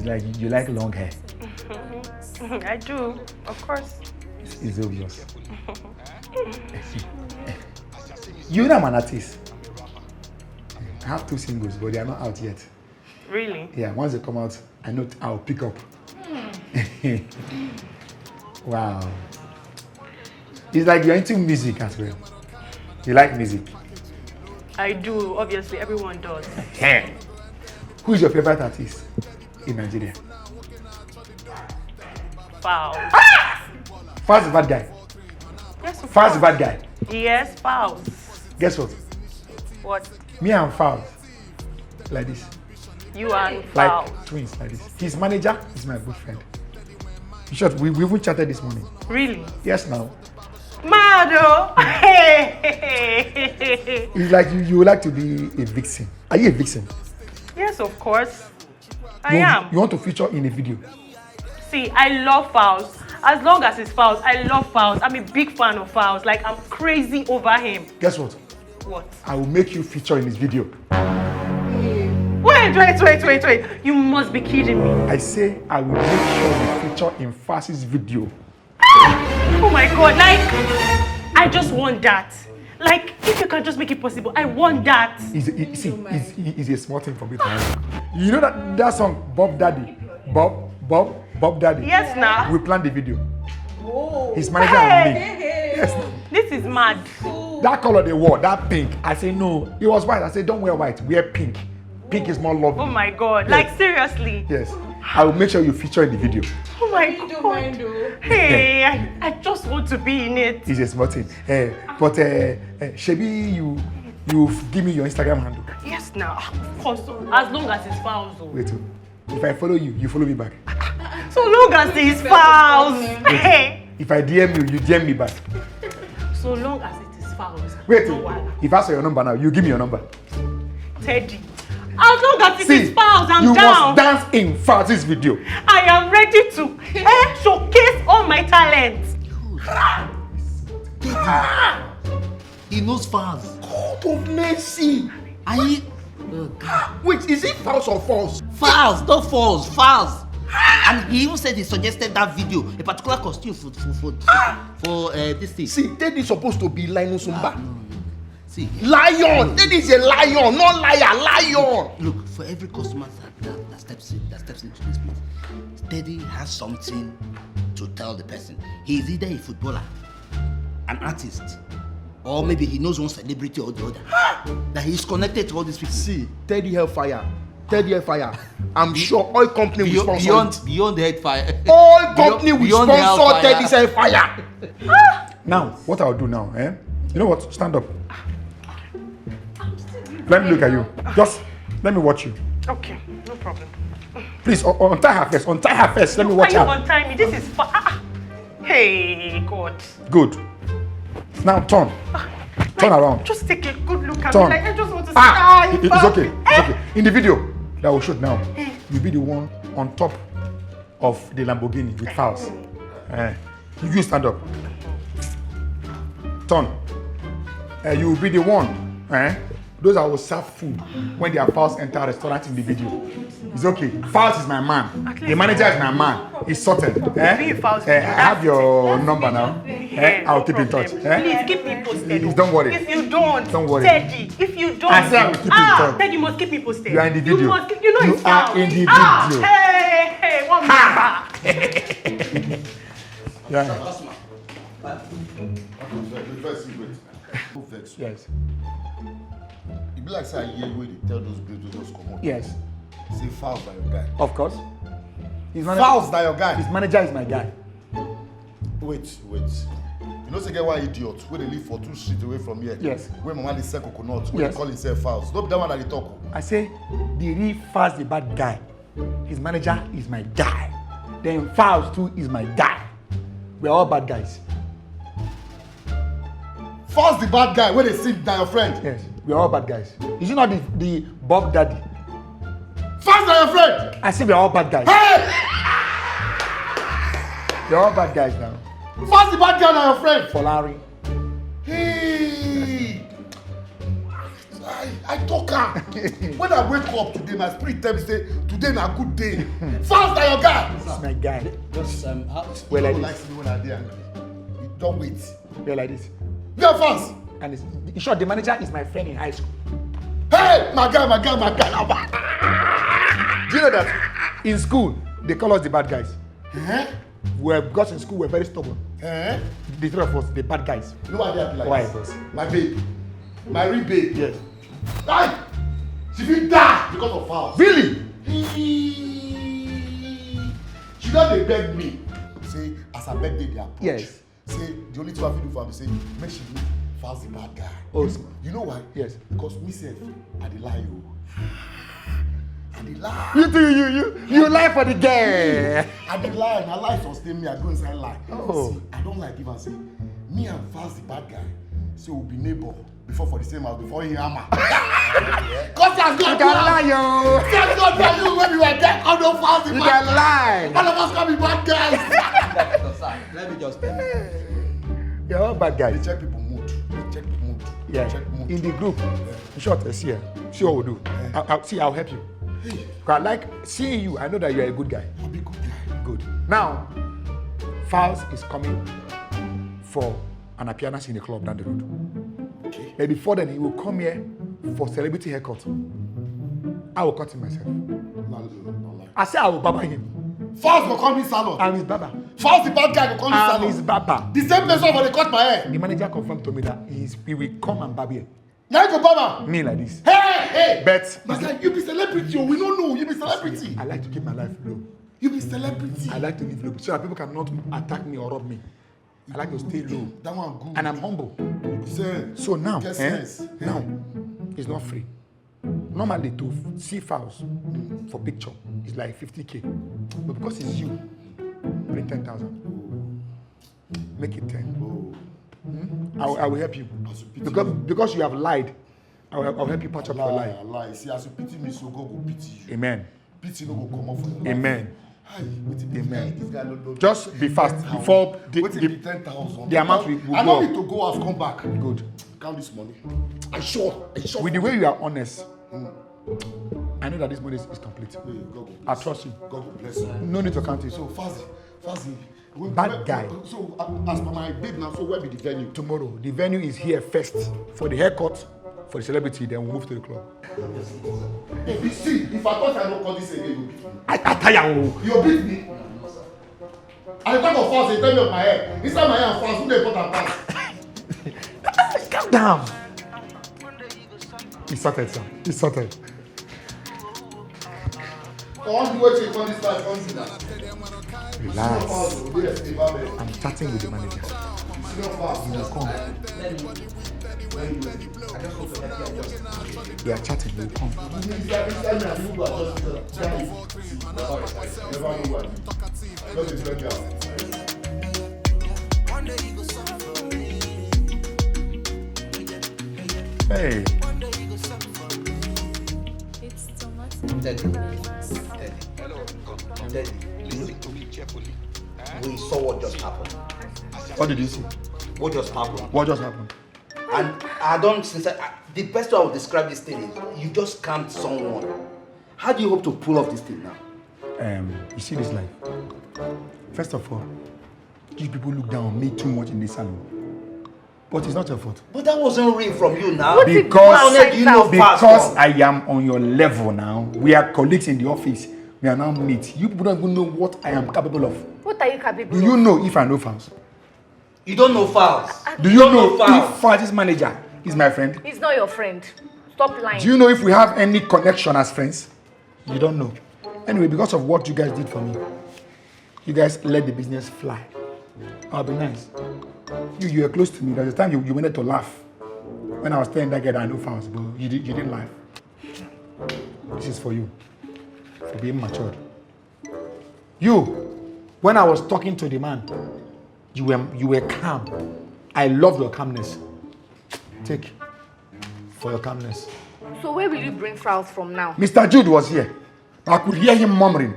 It's like you like long hair. I do, of course. It's obvious. You know I'm an artist. I have 2 singles, but they are not out yet. Really? Yeah, once they come out, I know I'll pick up. Wow. It's like you're into music as well. You like music? I do, obviously, everyone does. Who is your favorite artist in Nigeria? Foul. Fowl's the bad guy. Yes, of Fowl's the course. bad guy. Yes, Fowls. Guess what? What? Me and Fowl, like this. You and Fowl. Like twins, like this. His manager is my good friend. In short, we even chatted this morning. Really? Yes, now. Mado! It's like you would like to be a vixen. Are you a vixen? Yes, of course. I am. You want to feature in a video? See, I love Fowls. As long as it's Fowls, I love Fowls. I'm a big fan of Fowls. Like, I'm crazy over him. Guess what? What? I will make you feature in this video. Wait. You must be kidding me. I say I will make sure you feature in Fast's video. Oh my God, like, I just want that. Like, if you can just make it possible, I want that. It's a small thing for me to handle. You know that song, Bob Daddy? Bob Daddy? Yes, now. We planned the video. Whoa. His manager and me. Yes. This is mad. That color they wore, that pink. I say no. It was white. I said don't wear white. Wear pink. Pink is more lovely. Oh my God. Yes. Like, seriously. Yes. I will make sure you feature in the video. Oh my God. Hey, I just want to be in it. It's a small thing. But Shebi, you give me your Instagram handle. Yes, now. Of course. As long as it's Fowls. Wait. If I follow you, you follow me back. So long as it's Fowls. Hey. If I DM you, you DM me back. So long as it is Fowls. Wait. No, if I say your number now, you give me your number. Teddy. As long as it is Fowls, I'm you down. You must dance in Fowl's video. I am ready to showcase all my talents. He knows Fowls. God of mercy. Wait, is it Fowls or Falls? Fowls, not Falls. Fowls. And he even said he suggested that video, a particular costume for this thing. See, Teddy is supposed to be Lion Sumba. No. See, lion. Teddy is a lion, not liar. Lion. Look, for every customer that steps into this place, Teddy has something to tell the person. He is either a footballer, an artist, or maybe he knows one celebrity or the other. That he is connected to all these people. See, Teddy Hellfire. I'm sure oil company will sponsor beyond the Hellfire. Oil company will sponsor Teddy's Hellfire. Now, what I'll do now, you know what? Stand up. Let me look at you. Just let me watch you. Okay, no problem. Please, untie her first. Let me watch her. Why you untie me? This is Hey, God. Good. Now turn. Turn around. Just take a good look at turn. me. Like, I just want to see. It's okay. It's okay. In the video that will shoot now, you'll be the one on top of the Lamborghini with Fowls. You stand up. Turn. You will be the one. Those that will serve food when their Fowls enter a restaurant in the video. It's okay. Fowls is my man. The manager is my man. He's sorted. I have your number now. I'll keep in touch. Please keep me posted. Don't worry. If you don't, worry. Teddy. If you don't, I said I will keep in touch. Teddy, you must keep me posted. You are in the video. You know it's are in the video. Hey, one minute. Yes. It be like say I hear you when they tell those great just come on. Yes. Say Fowls na your guy. Of course. Fowls na your guy. His manager is my guy. Wait. You know say get one idiot wey dey live for 2 streets away from here. Yes. Wey mama dey sell coconut wey Yes. dey call himself Fowls. No be that one I dey talk. I say the real Fowls the bad guy. His manager is my guy. Then Fowls too is my guy. We are all bad guys. Fowls the bad guy wey dey sing na your friend. Yes. We are all bad guys. Is it not the Bob Daddy? Fowls na your friend. I say we are all bad guys. Hey! We are all bad guys now. Fowls the bad guy na your friend. For Larry. Hey! I talk am. When I wake up today, my spirit tell me say today today na good day. Fast na your guy. This is my guy. Just We're like Like this. me when I dey angry. Don't wait. We're like this. You are fast. And in short, the manager is my friend in high school. Hey, my guy. Do you know that in school they call us the bad guys? Because in school we're very stubborn. The three of us, the bad guys. You know why they happy like Why, this? boss? My babe. My real babe. Yes. Hey! She fit die because of fouls. Really? She don dey beg me. Say, as her birthday dey approach. Yes. Say, the only thing I fit do for am be say, make she do fouls the bad guy. Oh, You know why? Yes. Because me sef, I dey lie o. I dey lie. You lie for the girl. I dey lie. Na lie sustain me. I go inside lie. Oh. See, I don lie give am say, me and fouls the bad guy, say we be neighbor before for the same house before he hammer. Cause as God You can lie, yo. Thank God for you when we were there. All those fouls the You bad can lie. All of us can be bad guys. Let me just tell you. You're all bad They guys. check people mood. They check people mood. Yeah. Check mood. In the group. In short, see what we'll do. I'll help you. Hey, I like seeing you. I know that you're a good guy. I'll be good guy. Good. Now, Fowls is coming for an appearance in a club down the road. Okay. But before then, he will come here for celebrity haircut. I will cut him myself. No lie. I say I will barber him. Fouls go come in salon. I'm his barber. Fouls the bad guy go come in I'm salon. his barber. The same place where they cut my hair. The manager confirmed to me that he will come and barb here. Now you go barber. Me like this. Hey. But My guy, you be celebrity. Oh. We don't know. You be celebrity. I like to keep my life low. You be celebrity. I like to live low so that people cannot attack me or rob me. I like to stay low. That one good. And I'm humble. Say, So now, get sense. now, it's not free. Normally to see Fowls for picture is like 50K. But because it's you, bring 10,000. Make it 10. I will help you. Because you have lied, I'll help you patch up your lie. lie. See, as you pity me, so God will pity you. Amen. Pity no go come off for your life. Amen. Hi, wetin be Amen. this guy no Just be fast before Wetin be 10,000. the amount will I go don't up. need to go house, come back. Good. Count this money. I sure. With the way you are honest, I know that this money is complete. Hey, God will I bless trust you. you. God will bless you. No need to count it. So, Fazi. Bad guy. So, as per my babe now, so where be the venue? Tomorrow, the venue is here first for the haircut, for the celebrity, then we'll move to the club. If you see, if I thought I don't call this again, you beat me. I tire you. You beat me. I talk of fast, they tell me of my hair. Inside my hair and fast, who they put and pass? Calm down. It's sorted, sir. It's sorted. I want to wait till you come this life, come see that. Relax. I'm chatting with the manager. You will come. They are chatting. They will come. Hey. Daddy, listen to me carefully. We saw what just happened. What did you see? What just happened? What just happened? And I don't, the best way I would describe this thing is you just scammed someone. How do you hope to pull off this thing now? You see this life. First of all, you people look down on me too much in this salon. But it's not your fault. But that wasn't real from you now. What if Because, you you know fast because talk? I am on your level now. We are colleagues in the office. We are now mates. You people don't even know what I am capable of. What are you capable Do of? you know if I know Fowls? You don't know fouls. Do you know Fowls? if Fowls' manager is my friend? He's not your friend. Stop lying. Do you know if we have any connection as friends? You don't know. Anyway, because of what you guys did for me, you guys let the business fly. I'll be nice. You were close to me. There was a time you wanted to laugh. When I was telling that guy that I know Fowls, but you didn't laugh. This is for you. For being matured. You, when I was talking to the man, you were calm. I love your calmness. Take for your calmness. So where will you bring Fowls from now? Mr. Jude was here. I could hear him murmuring,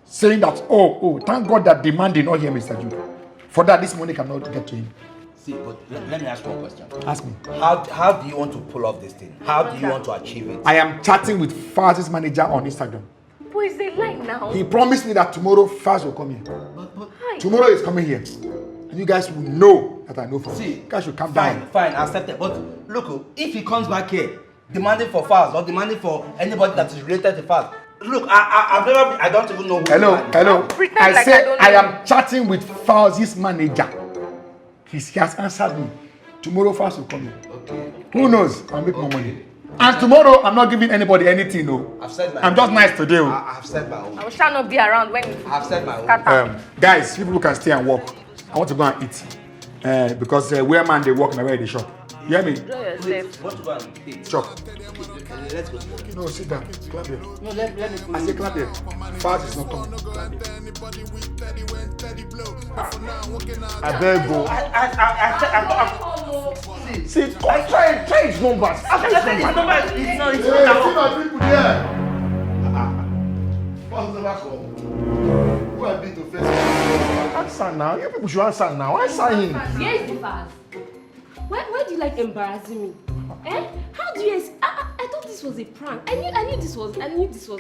saying that, oh, thank God that the man did not hear Mr. Jude. For that, this money cannot get to him. See, but let me ask you one question. Ask me. How do you want to pull off this thing? How do you want to achieve it? I am chatting with Fowls' manager on Instagram. But it's a lie now. He promised me that tomorrow Faz will come here. Hi. Tomorrow is coming here. And you guys will know that I know Faz. See, you guys should calm fine, down. fine, accept it. But look, if he comes back here, demanding for Faz or demanding for anybody that is related to Faz, look, I've never been, I don't even know who. Hello. Pretend I like said don't I know. am chatting with Faz's manager. He has answered me. Tomorrow Faz will come here. Okay. Who knows? I'll make more money. And tomorrow, I'm not giving anybody anything, no. I've said my I'm just nice today. I've said my own. I shall not be around when you I've said my own. scatter. Guys, people can stay and work. I want to go and eat. Because where man they work and where they shop. You hear me? Enjoy yourself. Want to go and eat? Chop. Let's go together. No, sit down. Clap here. No, let me go. I say clap here. Fast is not coming. I better go. See, try his numbers. It's not. Hey, see my people there. Faz never come. Who I been to face? Answer now. You people should answer now. Answer him. Where is the fast? Why do you like embarrassing me? Eh? How do you? I thought this was a prank. I knew this was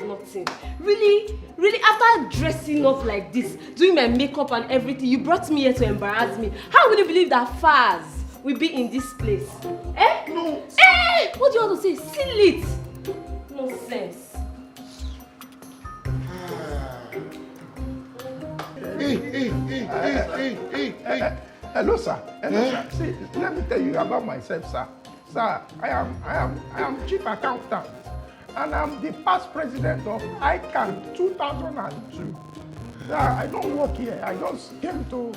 nothing. Really, after dressing up like this, doing my makeup and everything, you brought me here to embarrass me. How will you believe that Faz will be in this place? Eh? No. Eh? What do you want to say? Seal it. Nonsense. Hey. Hello, sir. See, let me tell you about myself, sir. Sir, I am chief accountant, and I'm the past president of ICANN 2002. Sir, I don't work here. I just came to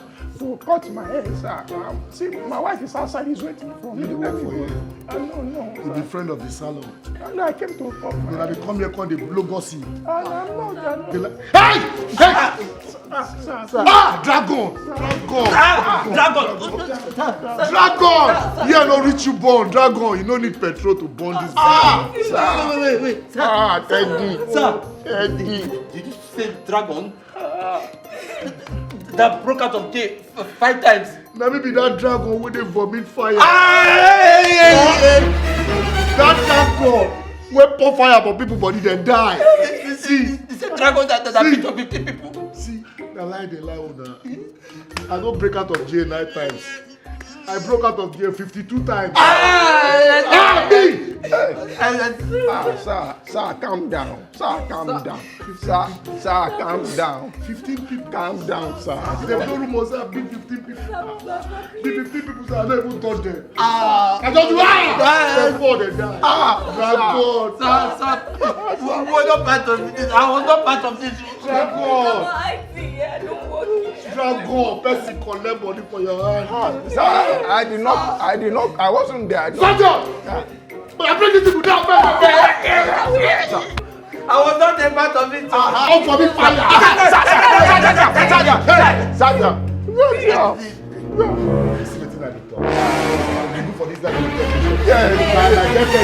cut my hair, sir. See, my wife is outside. He's waiting for me. You dey work for here? No. You be friend of the salon. No, I came to cut my Then hair. I dey come here call the blow gossip. I'm not. They like, hey! Sir. Dragon! Dragon! Yeah, no reach you born. Dragon, you no need petrol to burn this guy. Wait. Teddy. Sir. Teddy. Did you say dragon? That broke out of jail 5 times. Now maybe that dragon wey dey vomit fire. Hey! That dragon wey pour fire for people body dem die. See, It's a dragon that beat up 50 people. see, na lie dey lie una. I don break out of jail 9 times. I broke out of jail 52 times. Me! Sir, calm down. Sir, calm down. Sir, calm down. 15 people. Calm down, sir. Dem no rumor say I beat 15 people. The 15 people say I no even touch them. I just do dem fall dem die. Dragon. Sir, we were not part of this. I was not part of this. Dragon. I see. I don't work here. Dragon. Person collect money for your hand. Sir, I did not, I wasn't there. Shut up! But I bring these people down. I was not a part of it. How for me fire? See wetin I dey talk. I do for this guy. My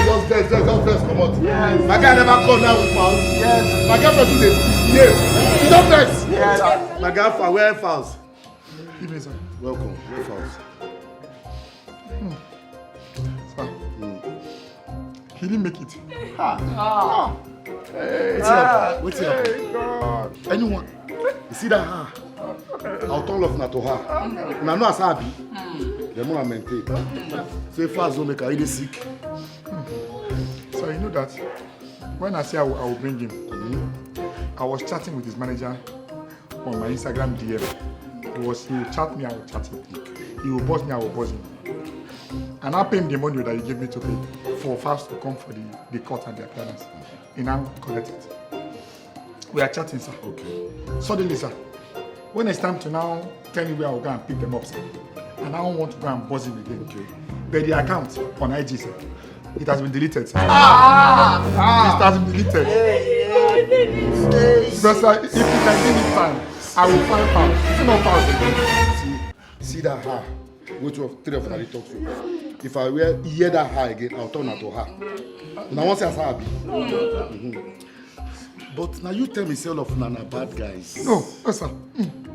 girlfriend just vex comot. My guy never come now with fouls. My girlfriend too dey behave. She don vex. My girlfriend wear fouls. Evening, sir. Welcome. Wear fouls. Sir. He didn't make it. Wetin happen? Wetin happen? Hey, God. Anyone? You see that her? I'll turn love na to her. Una know as her be. Dem want maintain. Say fast don't make her really sick. So you know that when I say I will bring him, I was chatting with his manager on my Instagram DM. He will chat me, I will chat him. He will buzz me, I will buzz him. And I pay him the money that he gave me to pay for Fast to come for the court and the appearance. He now collect it. We are chatting, sir. Okay. Suddenly, sir, when it's time to now tell me where I will go and pick them up, sir, and I don't want to go and buzz him again. Okay. But the account on IG, sir, it has been deleted, sir. It has been deleted. But sir, if you can give me time, I will find pounds. It's not pounds again. See that her. Which of 3 of them talk to? If I hear that her again, I'll turn her to her. Now once as her be. But now you tell me all of Nana bad guys. No, sir.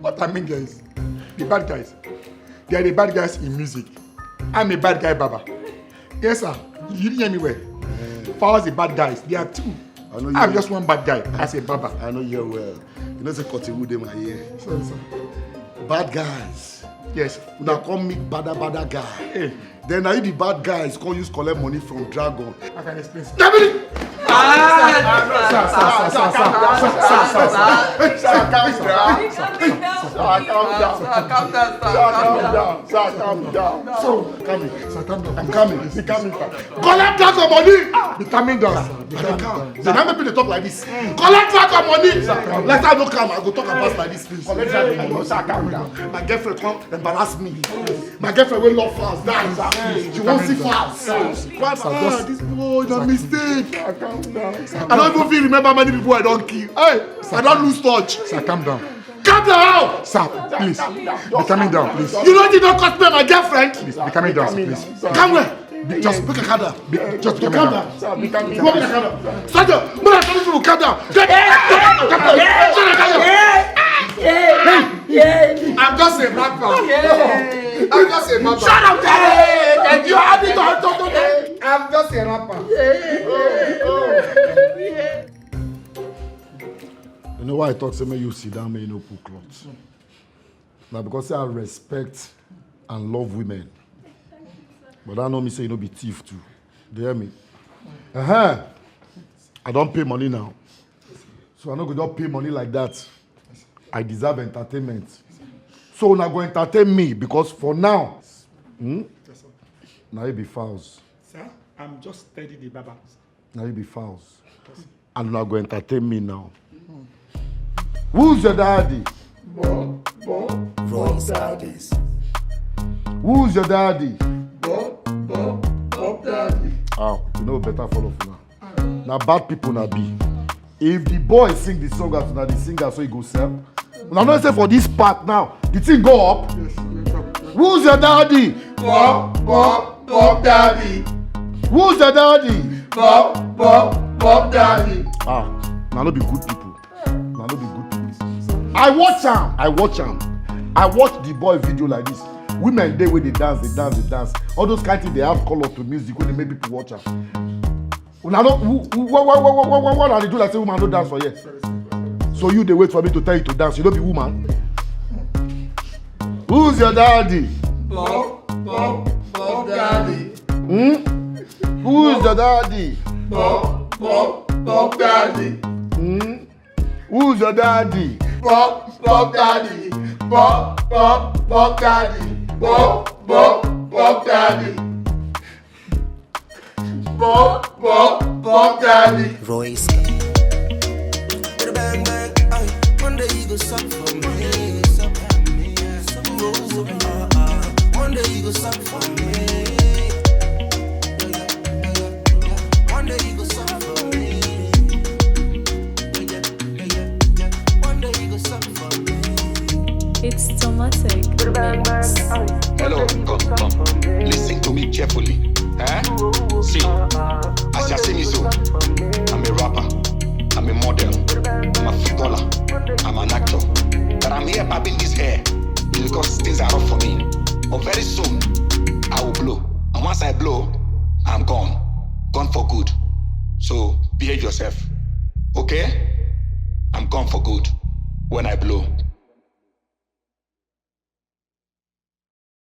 What I mean, guys, the bad guys, they are the bad guys in music. I'm a bad guy, Baba. Yes, sir. You didn't hear me well. Powers the bad guys. They are 2. I know I'm just one bad guy as a barber. I know you well. You know, say cutting wood in my ear. Sorry, sir. Bad guys. Yes. Now come meet bada guy. Hey. Then now the bad guys come use collect money from Dragon. I can explain. Sir, calm down. So, I'm coming. Be coming. Collect Dragon money! Be coming down. Then how many people talk like this? Collect Dragon money! Let her no come. I go talk about like this, please. Collect Dragon money. Calm down. My girlfriend come embarrass me. My girlfriend will love fast. That she won't see fast. This boy is a mistake. I don't even feel remember many people I don't kill. Hey, I don't lose touch. Sir, calm down. Calm down! Sir, please. Be coming down, please. You know you don't cost me my girlfriend? Please, be coming down, please. Come where? Just pick a calm down. Just be Calm coming down. down. Pick a calm down. Sergeant, when I tell you to calm down. I'm just a rapper. I'm just a rapper. Shut up, Daddy! You have it on. I'm just a rapper. You know why I thought say me you sit down, me you no put clothes. Now because I respect and love women. But that know me say you no be thief too. Do you hear me? I don't pay money now. So I no go just pay money like that. I deserve entertainment. So now go entertain me because for now, now you be fouls. Sir, I'm just steady the barber. Now you be fouls. And now go entertain me now. Who's your daddy? Voice Daddies. Who's your daddy? Bob daddy. Oh, you know better follow for now. Now bad people now be. If the boy sing the song as now the singer so he go sell. Now not say for this part now, the thing go up. Who's your daddy? Bob daddy. Who's your daddy? Bob daddy. Now no be good people. Now no be good people. I watch him. I watch the boy video like this. Women they where they dance. All those kind of things they have color to music when they make people watch them. Now what are they do like say woman don't dance for you? So you they wait for me to tell you to dance. You don't be woman. Who's your daddy? Bob daddy. Who's your daddy? Bob daddy. Who's your daddy? Bob daddy. Bob daddy. Bob daddy. Bob daddy. Voice. Bang bang, aye. One day you go suck for me, suck for me. One day you go suck for me. One day you go suck for me. One day you go suck for me. It's Tomatic. Hello, come. Listen to me carefully. See, as you see me so, I'm a rapper, I'm a model, I'm a footballer, I'm an actor. But I'm here bobbing this hair because things are rough for me. But very soon, I will blow. And once I blow, I'm gone. Gone for good. So behave yourself. Okay? I'm gone for good when I blow.